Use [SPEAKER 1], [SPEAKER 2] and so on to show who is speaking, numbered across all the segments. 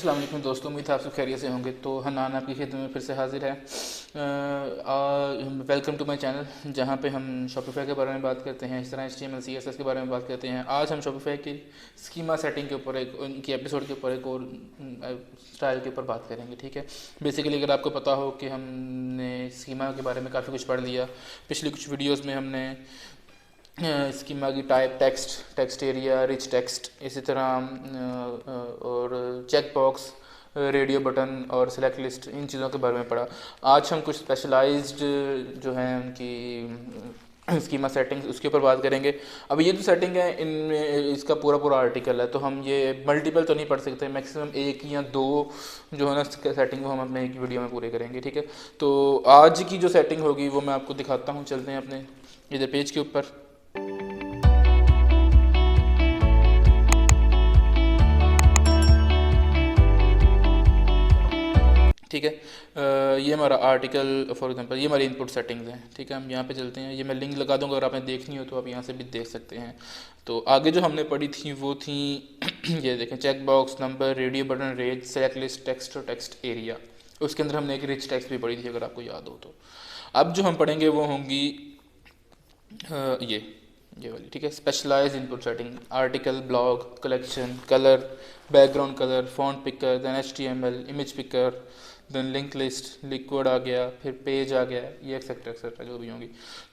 [SPEAKER 1] अस्सलाम वालेकुम दोस्तों, उम्मीद है आप सब खैरियत से होंगे। तो हनान आपकी खिदमत में फिर से हाजिर है। वेलकम टू माय चैनल, जहां पे हम शॉपिफाई के बारे में बात करते हैं, इस तरह HTML CSS के बारे में बात करते हैं। आज हम शॉपिफाई की स्कीमा सेटिंग के ऊपर उनकी एपिसोड के ऊपर एक और स्टाइल के ऊपर बात करेंगे। ठीक है, बेसिकली अगर आपको पता हो कि हमने स्कीमा के बारे में काफ़ी कुछ पढ़ लिया पिछली कुछ वीडियोज़ में। हमने स्कीमा की type, text area, rich text, इसी तरह और चेक बॉक्स, रेडियो बटन और सेलेक्ट लिस्ट, इन चीज़ों के बारे में पढ़ा। आज हम कुछ स्पेशलाइज्ड जो हैं उनकी स्कीमा सेटिंग्स, उसके ऊपर बात करेंगे। अब ये जो सेटिंग है, इनमें इसका पूरा पूरा आर्टिकल है, तो हम ये मल्टीपल तो नहीं पढ़ सकते। मैक्सिमम एक या दो जो है ना सेटिंग, वो हम अपने एक वीडियो में पूरे करेंगे। ठीक है, तो आज की जो सेटिंग होगी वो मैं आपको दिखाता हूँ। चलते हैं अपने इधर पेज के ऊपर। ठीक है, ये हमारा आर्टिकल, फॉर एग्जांपल ये हमारी इनपुट सेटिंग्स हैं। ठीक है, हम यहाँ पे चलते हैं। ये मैं लिंक लगा दूंगा, अगर आपने देखनी हो तो आप यहाँ से भी देख सकते हैं। तो आगे जो हमने पढ़ी थी वो थी ये देखें, check box, number, radio button, range, select list, text और टेक्स्ट एरिया। उसके अंदर हमने एक रिच टेक्स्ट भी पढ़ी थी, अगर आपको याद हो तो। अब जो हम पढ़ेंगे वो होंगी ये वाली। ठीक है, specialise input setting, article, blog, collection, colour, background colour, font picker, then HTML, image picker, then link list, liquid आ गया, फिर पेज आ गया, ये एक्सेट्रा एक्सेट्रा जो भी होंगी।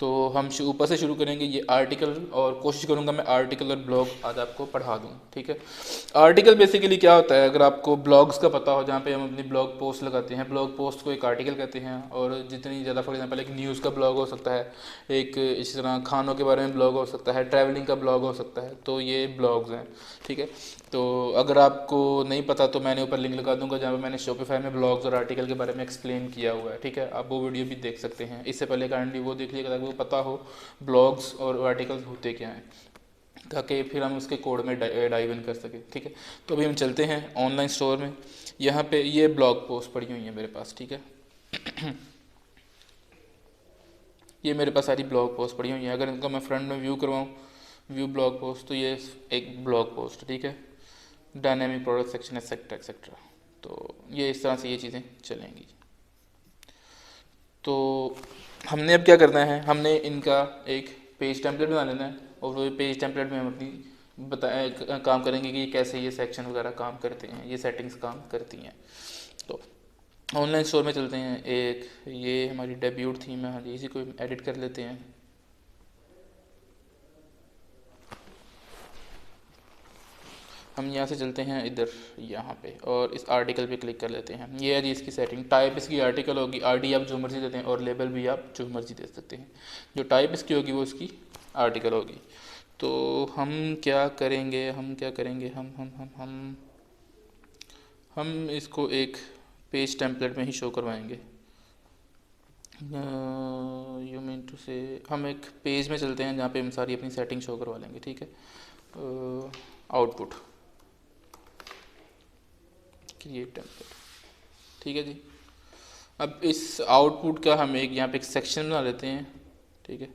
[SPEAKER 1] तो हम ऊपर से शुरू करेंगे, ये आर्टिकल, और कोशिश करूँगा मैं आर्टिकल और ब्लॉग आज आपको पढ़ा दूँ। ठीक है, आर्टिकल बेसिकली क्या होता है, अगर आपको ब्लॉग्स का पता हो, जहाँ पे हम अपनी ब्लॉग पोस्ट लगाते हैं, ब्लॉग पोस्ट को एक आर्टिकल कहते हैं। और जितनी ज़्यादा, फॉर एग्जांपल एक न्यूज़ का ब्लॉग हो सकता है, एक इसी तरह खानों के बारे में ब्लॉग हो सकता है, ट्रैवलिंग का ब्लॉग हो सकता है, तो ये ब्लॉग्स हैं। ठीक है, तो अगर आपको नहीं पता तो मैंने ऊपर लिंक लगा दूंगा, जहाँ पे मैंने शॉपिफाई में ब्लॉग्स और आर्टिकल के बारे में एक्सप्लेन किया हुआ है। ठीक है, आप वो वीडियो भी देख सकते हैं। इससे पहले काइंडली वो देख लीजिएगा, ताकि वो पता हो ब्लॉग्स और आर्टिकल्स होते क्या हैं, ताकि फिर हम उसके कोड में डाइव इन कर सकें। ठीक है, तो अभी हम चलते हैं ऑनलाइन स्टोर में। यहाँ पे ये ब्लॉग पोस्ट पड़ी हुई है मेरे पास। ठीक है, ये मेरे पास सारी ब्लॉग पोस्ट पड़ी हुई हैं। अगर इनका मैं फ्रंट में व्यू करवाऊँ, व्यू ब्लॉग पोस्ट, तो ये एक ब्लॉग पोस्ट। ठीक है, dynamic product section, etcetera etcetera. तो ये इस तरह से ये चीज़ें चलेंगी। तो हमने अब क्या करना है, हमने इनका एक पेज टेम्पलेट बना लेना है, और वो पेज टेम्पलेट में हम अपनी काम करेंगे कि कैसे ये सेक्शन वगैरह काम करते हैं, ये सेटिंग्स काम करती हैं। तो ऑनलाइन स्टोर में चलते हैं। एक ये हमारी डेब्यूट थीम है, हाँ जी, इसी को एडिट कर लेते हैं। हम यहाँ से चलते हैं इधर, यहाँ पे, और इस आर्टिकल पे क्लिक कर लेते हैं। ये है जी इसकी सेटिंग। टाइप इसकी आर्टिकल होगी, RD आप जो मर्जी देते हैं, और लेबल भी आप जो मर्जी दे सकते हैं। जो टाइप इसकी होगी वो इसकी आर्टिकल होगी। तो हम क्या करेंगे, हम इसको एक पेज टेम्पलेट में ही शो करवाएंगे। यू मीन टू से, हम एक पेज में चलते हैं जहाँ पे हम सारी अपनी सेटिंग शो करवा लेंगे। ठीक है, आउटपुट, क्रिएट टेम्पलेट। ठीक है जी, अब इस आउटपुट का हम एक यहाँ पे एक सेक्शन बना लेते हैं। ठीक है,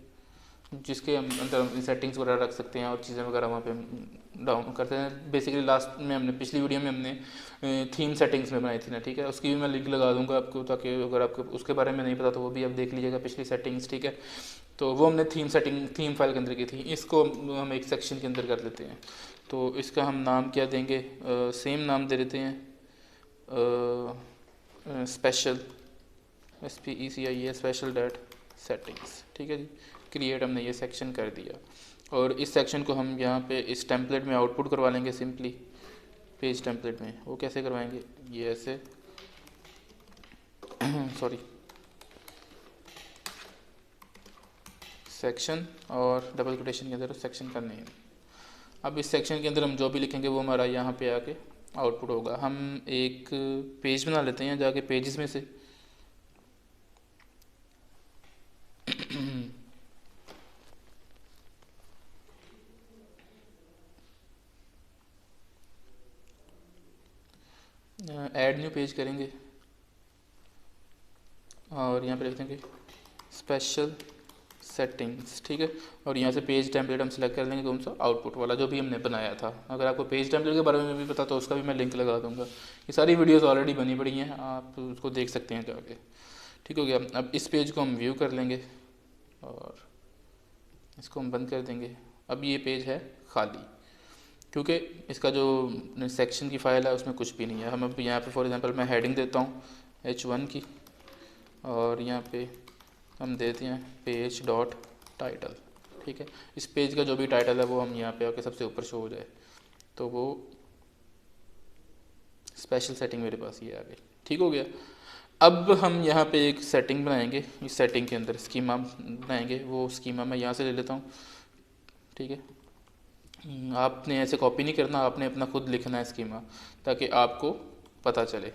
[SPEAKER 1] जिसके हम अंदर हम सेटिंग्स वगैरह रख सकते हैं और चीज़ें वगैरह वहाँ पे हम डाउन करते हैं। बेसिकली लास्ट में हमने, पिछली वीडियो में हमने थीम सेटिंग्स में बनाई थी ना। ठीक है, उसकी भी मैं लिंक लगा दूंगा आपको, ताकि अगर आपको उसके बारे में नहीं पता तो वो भी आप देख लीजिएगा, पिछली सेटिंग्स। ठीक है, तो वो हमने थीम फाइल के अंदर की थी। इसको हम एक सेक्शन के अंदर कर लेते हैं। तो इसका हम नाम क्या देंगे, सेम नाम दे देते हैं, special, SPECIA, special that settings. ठीक है जी, क्रिएट, हमने ये सेक्शन कर दिया। और इस सेक्शन को हम यहाँ पे इस टेम्पलेट में आउटपुट करवा लेंगे सिंपली, पेज टेम्पलेट में। वो कैसे करवाएंगे, ये ऐसे सॉरी, सेक्शन और डबल कोटेशन के अंदर सेक्शन का नेम। अब इस सेक्शन के अंदर हम जो भी लिखेंगे वो हमारा यहाँ पे आके आउटपुट होगा। हम एक पेज बना लेते हैं जाके पेजेस में से। ऐड न्यू पेज करेंगे, और यहाँ पे लिख देंगे स्पेशल सेटिंग्स, ठीक है। और यहाँ से पेज टेम्पलेट हम सेलेक्ट कर लेंगे, कौन सा, आउटपुट वाला जो भी हमने बनाया था। अगर आपको पेज टेम्पलेट के बारे में भी पता तो उसका भी मैं लिंक लगा दूंगा। ये सारी वीडियोस ऑलरेडी बनी पड़ी हैं, आप उसको देख सकते हैं जाके। ठीक हो गया। अब इस पेज को हम व्यू कर लेंगे और इसको हम बंद कर देंगे। अब ये पेज है खाली, क्योंकि इसका जो सेक्शन की फ़ाइल है उसमें कुछ भी नहीं है। हम अब यहाँ पे फॉर एग्जांपल मैं हेडिंग देता हूँ H1 की, और यहाँ पे हम देते हैं पेज डॉट टाइटल, ठीक है। इस पेज का जो भी टाइटल है वो हम यहाँ पे आके सबसे ऊपर शो हो जाए, तो वो स्पेशल सेटिंग मेरे पास ये आ गई। ठीक हो गया। अब हम यहाँ पे एक सेटिंग बनाएंगे, इस सेटिंग के अंदर स्कीमा बनाएंगे। वो स्कीमा मैं यहाँ से ले लेता हूँ, ठीक है। आपने ऐसे कॉपी नहीं करना, आपने अपना खुद लिखना है स्कीमा, ताकि आपको पता चले।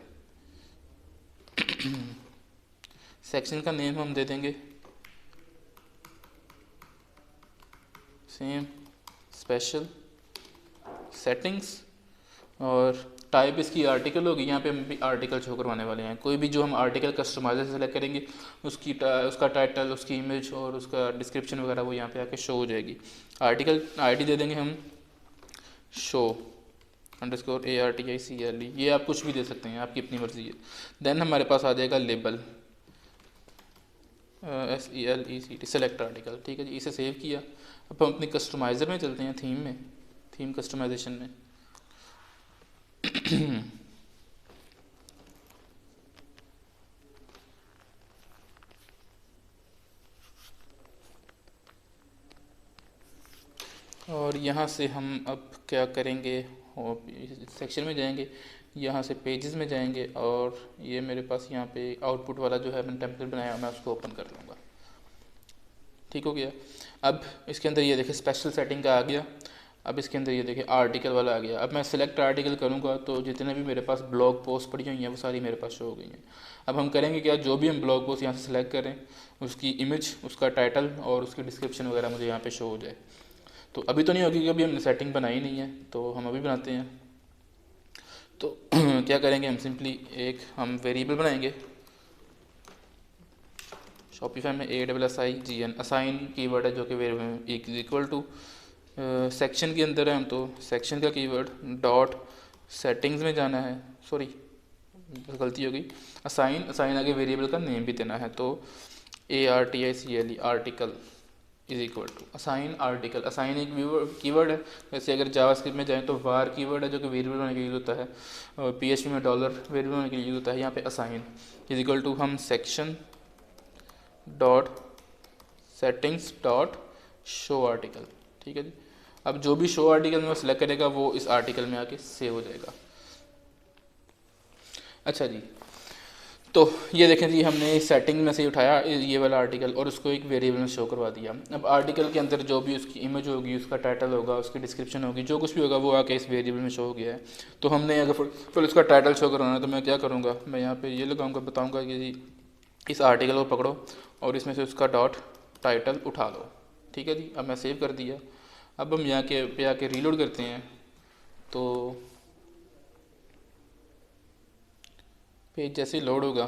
[SPEAKER 1] सेक्शन का नेम हम दे देंगे सेम स्पेशल सेटिंग्स, और टाइप इसकी आर्टिकल होगी। यहाँ पे हम भी आर्टिकल शो करवाने वाले हैं। कोई भी जो हम आर्टिकल कस्टमाइजर सेलेक्ट करेंगे उसका टाइटल, उसकी इमेज और उसका डिस्क्रिप्शन वगैरह वो यहाँ पे आके शो हो जाएगी। आर्टिकल आईडी दे देंगे हम शो _ARTICLE, ये आप कुछ भी दे सकते हैं, आपकी अपनी मर्जी है। देन हमारे पास आ जाएगा लेबल SELECT सेलेक्ट आर्टिकल, ठीक है जी। इसे सेव किया। अब हम अपनी कस्टमाइज़र में चलते हैं, थीम में, थीम कस्टमाइजेशन में। और यहाँ से हम अब क्या करेंगे, सेक्शन में जाएंगे, यहाँ से पेजेस में जाएंगे, और ये मेरे पास यहाँ पे आउटपुट वाला जो है मैंने टेम्पलेट बनाया, मैं उसको ओपन कर लूँगा। ठीक हो गया। अब इसके अंदर ये देखिए स्पेशल सेटिंग का आ गया। अब इसके अंदर ये देखिए आर्टिकल वाला आ गया। अब मैं सिलेक्ट आर्टिकल करूँगा तो जितने भी मेरे पास ब्लॉग पोस्ट पड़ी हुई हैं वो सारी मेरे पास शो हो गई हैं। अब हम करेंगे क्या, जो भी हम ब्लॉग पोस्ट यहाँ से सिलेक्ट करें उसकी इमेज, उसका टाइटल और उसकी डिस्क्रिप्शन वगैरह मुझे यहाँ पे शो हो जाए। तो अभी तो नहीं होगी क्योंकि अभी हमने सेटिंग बनाई नहीं है, तो हम अभी बनाते हैं। तो क्या करेंगे, हम सिंपली एक हम वेरिएबल बनाएंगे शॉपिफाई में ASSIGN, असाइन कीवर्ड है जो कि वेरिएबल इक्वल टू सेक्शन के अंदर है हम, तो सेक्शन का कीवर्ड डॉट सेटिंग्स में जाना है, सॉरी गलती हो गई, असाइन आगे वेरिएबल का नेम भी देना है, तो ARTICLE article is equal to assign article. Assign एक कीवर्ड है, जैसे अगर जावास्क्रिप्ट में जाएँ तो वार कीवर्ड है जो कि वेरिएबल होने के लिए यूज़ होता है, और PHP में डॉलर वेरिएबल होने के लिए यूज़ होता है। यहाँ पे असाइन इज इक्वल टू हम section dot settings dot show article, ठीक है जी। अब जो भी शो आर्टिकल में वो सिलेक्ट करेगा वो इस आर्टिकल में आके सेव हो जाएगा। अच्छा जी, तो ये देखें जी, हमने इस सेटिंग में से उठाया ये वाला आर्टिकल और उसको एक वेरिएबल में शो करवा दिया। अब आर्टिकल के अंदर जो भी उसकी इमेज होगी, उसका टाइटल होगा, उसकी डिस्क्रिप्शन होगी, जो कुछ भी होगा वो आके इस वेरिएबल में शो हो गया है। तो हमने अगर फिर उसका टाइटल शो करवाना है तो मैं क्या करूँगा, मैं यहाँ पे ये लगाऊंगा, बताऊँगा कि जी इस आर्टिकल को पकड़ो और इसमें से उसका डॉट टाइटल उठा लो, ठीक है जी। अब मैं सेव कर दिया। अब हम यहाँ के पे आके रीलोड करते हैं तो पेज जैसे ही लोड होगा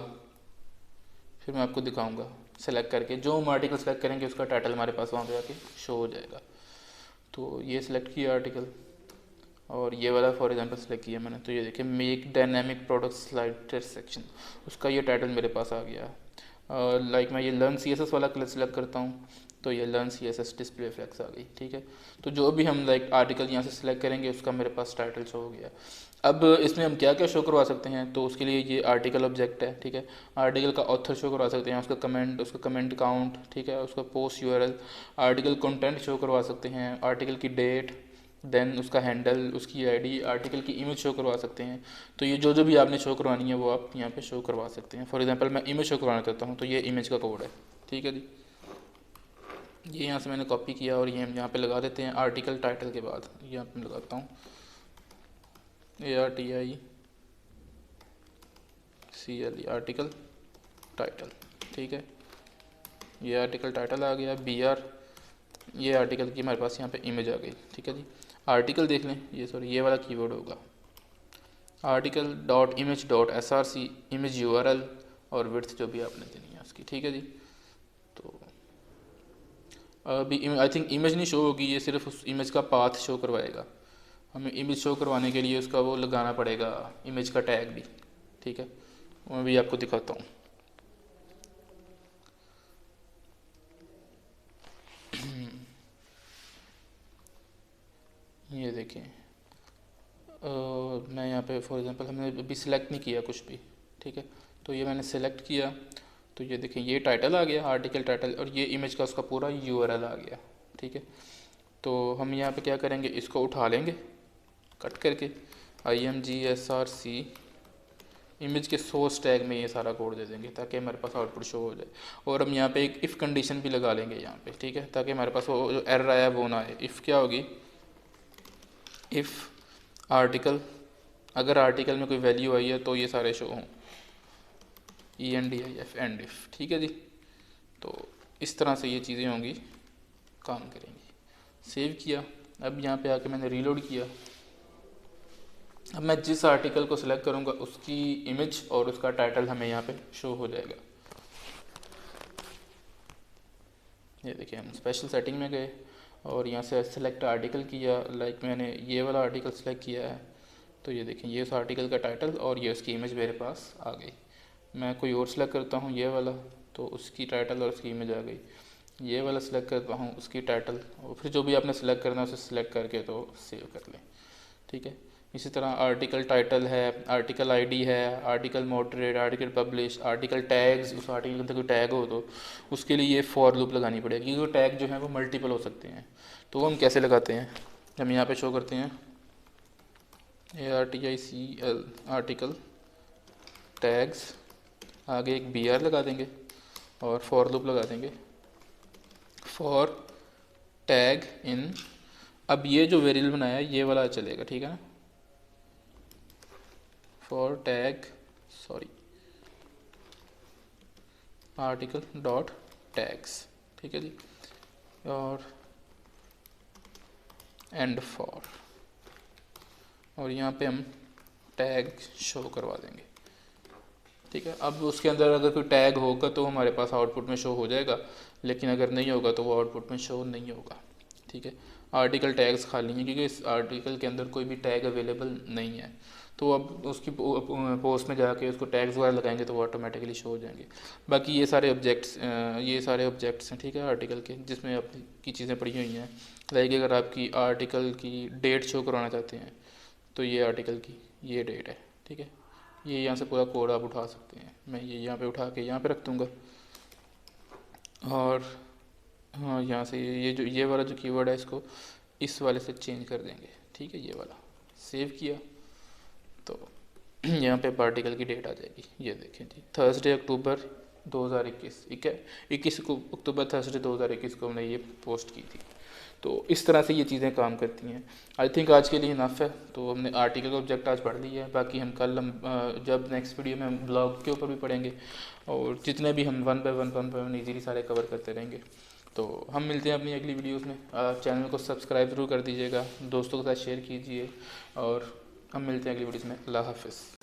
[SPEAKER 1] फिर मैं आपको दिखाऊंगा सेलेक्ट करके, जो हम आर्टिकल सेलेक्ट करेंगे उसका टाइटल हमारे पास वहाँ पे आके शो हो जाएगा। तो ये सिलेक्ट किया आर्टिकल और ये वाला फॉर एग्जांपल सेलेक्ट किया मैंने, तो ये देखिए make dynamic product slider section, उसका ये टाइटल मेरे पास आ गया। लाइक मैं ये लर्न CSS वाला कलर सेलेक्ट करता हूँ तो ये लर्न CSS डिस्प्ले फ्लैग्स आ गई, ठीक है। तो जो भी हम लाइक आर्टिकल यहाँ से सिलेक्ट करेंगे उसका मेरे पास टाइटल शो हो गया। अब इसमें हम क्या क्या शो करवा सकते हैं, तो उसके लिए ये आर्टिकल ऑब्जेक्ट है, ठीक है। आर्टिकल का ऑथर शो करवा सकते हैं, उसका कमेंट काउंट, ठीक है, उसका post URL, article content show करवा सकते हैं, आर्टिकल की डेट, देन उसका हैंडल, उसकी ID, आर्टिकल की इमेज शो करवा सकते हैं। तो ये जो भी आपने शो करवानी है वो आप यहाँ पे शो करवा सकते हैं। फॉर एग्जांपल मैं इमेज शो करवाना चाहता हूँ तो ये इमेज का कोड है, ठीक है जी। ये यहाँ से मैंने कॉपी किया और ये हम यहाँ पे लगा देते हैं आर्टिकल टाइटल के बाद, यहाँ पे लगाता हूँ ARTICLE आर्टिकल टाइटल, ठीक है। ये आर्टिकल टाइटल आ गया। BR, ये आर्टिकल की हमारे पास यहाँ पे इमेज आ गई, ठीक है जी। आर्टिकल देख लें, ये सॉरी ये वाला कीवर्ड होगा article dot image dot SRC, image URL और विड्थ जो भी आपने देनी है उसकी, ठीक है जी। तो अभी आई थिंक इमेज नहीं शो होगी, ये सिर्फ उस इमेज का पाथ शो करवाएगा। हमें इमेज शो करवाने के लिए उसका वो लगाना पड़ेगा, इमेज का टैग भी, ठीक है, मैं भी आपको दिखाता हूँ। ये देखें, मैं यहाँ पे फॉर एग्जांपल हमने अभी सिलेक्ट नहीं किया कुछ भी, ठीक है, तो ये मैंने सेलेक्ट किया, तो ये देखें ये टाइटल आ गया, आर्टिकल टाइटल, और ये इमेज का उसका पूरा यूआरएल आ गया, ठीक है। तो हम यहाँ पे क्या करेंगे, इसको उठा लेंगे कट करके, IMGSRC इमेज के सोर्स टैग में ये सारा कोड दे देंगे ताकि हमारे पास आउटपुट शो हो जाए। और हम यहाँ पे एक इफ़ कंडीशन भी लगा लेंगे यहाँ पे, ठीक है, ताकि हमारे पास वो जो एरर आया वो ना आए। इफ़ क्या होगी, इफ़ आर्टिकल, अगर आर्टिकल में कोई वैल्यू आई है तो ये सारे शो हों, ENDIF एंड इफ़, ठीक है जी। तो इस तरह से ये चीज़ें होंगी, काम करेंगी। सेव किया, अब यहाँ पे आके मैंने रीलोड किया। अब मैं जिस आर्टिकल को सिलेक्ट करूँगा उसकी इमेज और उसका टाइटल हमें यहाँ पे शो हो जाएगा। ये देखिए, हम स्पेशल सेटिंग में गए और यहाँ से सेलेक्ट आर्टिकल किया, लाइक मैंने ये वाला आर्टिकल सेलेक्ट किया है, तो ये देखें ये उस आर्टिकल का टाइटल और ये उसकी इमेज मेरे पास आ गई। मैं कोई और सेलेक्ट करता हूँ ये वाला, तो उसकी टाइटल और उसकी इमेज आ गई। ये वाला सिलेक्ट करता हूँ, उसकी टाइटल, और फिर जो भी आपने सेलेक्ट करना है उसे सिलेक्ट करके तो सेव कर लें, ठीक है। इसी तरह आर्टिकल टाइटल है, आर्टिकल आईडी है, article moderate, article publish, article tags, उस आर्टिकल के अंदर कोई टैग हो तो उसके लिए ये फॉर लूप लगानी पड़ेगी, क्योंकि टैग जो है वो मल्टीपल हो सकते हैं। तो वो हम कैसे लगाते हैं, हम यहाँ पे शो करते हैं ARTICL आर्टिकल टैग्स, आगे एक BR लगा देंगे और फॉर लूप लगा देंगे, फॉर टैग इन। अब ये जो वेरिएबल बनाया है ये वाला चलेगा, ठीक है ना, for tag, sorry, article dot tags, ठीक है जी, और एंड फॉर, और यहाँ पे हम टैग शो करवा देंगे, ठीक है। अब उसके अंदर अगर कोई टैग होगा तो हमारे पास आउटपुट में शो हो जाएगा, लेकिन अगर नहीं होगा तो वो आउटपुट में शो नहीं होगा, ठीक है। आर्टिकल टैग्स खाली हैं क्योंकि इस आर्टिकल के अंदर कोई भी टैग अवेलेबल नहीं है, तो अब उसकी पोस्ट में जाके उसको टैग्स वगैरह लगाएंगे तो वो ऑटोमेटिकली शो हो जाएंगे। बाकी ये सारे ऑब्जेक्ट्स हैं, ठीक है, आर्टिकल के, जिसमें आपकी चीज़ें पड़ी हुई हैं। लाइक अगर आपकी आर्टिकल की डेट शो करवाना चाहते हैं तो ये आर्टिकल की ये डेट है, ठीक है, ये यहाँ से पूरा कोड आप उठा सकते हैं। मैं ये यहाँ पे उठा के यहाँ पे रख दूँगा, और हाँ यहाँ से ये वाला जो कीवर्ड है इसको इस वाले से चेंज कर देंगे, ठीक है, ये वाला। सेव किया तो यहाँ पे आर्टिकल की डेट आ जाएगी, ये देखें जी, थर्सडे अक्टूबर 2021, ठीक है, 21 अक्टूबर थर्सडे 2021 को हमने ये पोस्ट की थी। तो इस तरह से ये चीज़ें काम करती हैं। आई थिंक आज के लिए इनफ है, तो हमने आर्टिकल का ऑब्जेक्ट आज पढ़ लिया है। बाकी हम कल जब नेक्स्ट वीडियो में हम ब्लॉग के ऊपर भी पढ़ेंगे, और जितने भी हम वन बाय वन ईजीली सारे कवर करते रहेंगे। तो हम मिलते हैं अपनी अगली वीडियोस में। चैनल को सब्सक्राइब ज़रूर कर दीजिएगा, दोस्तों के साथ शेयर कीजिए, और हम मिलते हैं अगली वीडियोस में। अल्लाह हाफ़िज़।